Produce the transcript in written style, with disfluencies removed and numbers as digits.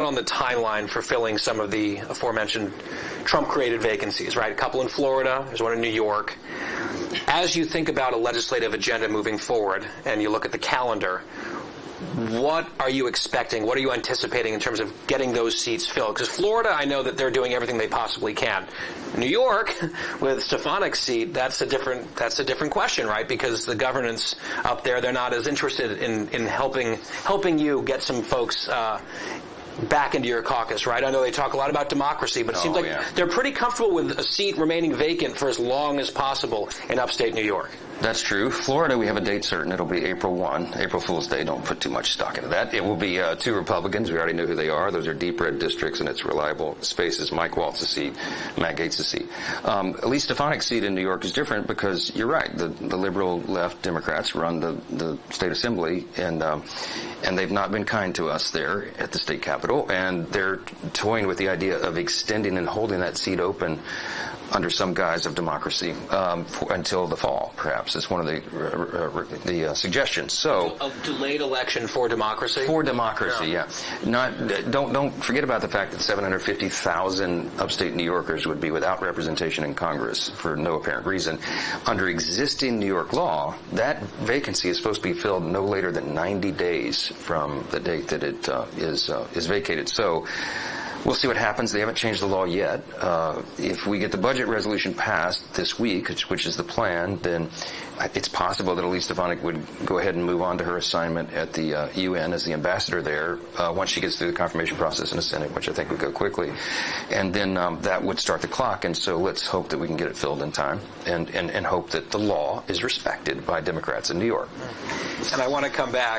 on the timeline for filling some of the aforementioned Trump-created vacancies, right? A couple in Florida, there's one in New York. As you think about a legislative agenda moving forward and you look at the calendar, what are you expecting? What are you anticipating in terms of getting those seats filled? Because Florida, I know that they're doing everything they possibly can. New York, with Stefanik's seat, that's a different question, right? Because the governance up there, they're not as interested in helping you get some folks back into your caucus, right? I know they talk a lot about democracy, but it seems like they're pretty comfortable with a seat remaining vacant for as long as possible in upstate New York. That's true. Florida, we have a date certain. It'll be April 1, April Fool's Day. Don't put too much stock into that. It will be 2 Republicans. We already know who they are. Those are deep red districts, and it's reliable spaces. Mike Waltz's seat, Matt Gaetz's seat. Elise Stefanik's seat in New York is different because you're right. The liberal left Democrats run the state assembly, and they've not been kind to us there at the state capitol, and they're toying with the idea of extending and holding that seat open under some guise of democracy until the fall, perhaps. It's one of the suggestions. So a delayed election for democracy? For democracy, yeah. Don't forget about the fact that 750,000 upstate New Yorkers would be without representation in Congress for no apparent reason. Under existing New York law, that vacancy is supposed to be filled no later than 90 days from the date that it is vacated. So we'll see what happens. They haven't changed the law yet. If we get the budget resolution passed this week, which is the plan, then it's possible that Elise Stefanik would go ahead and move on to her assignment at the UN as the ambassador there once she gets through the confirmation process in the Senate, which I think would go quickly. And then that would start the clock. And so let's hope that we can get it filled in time and hope that the law is respected by Democrats in New York. And I want to come back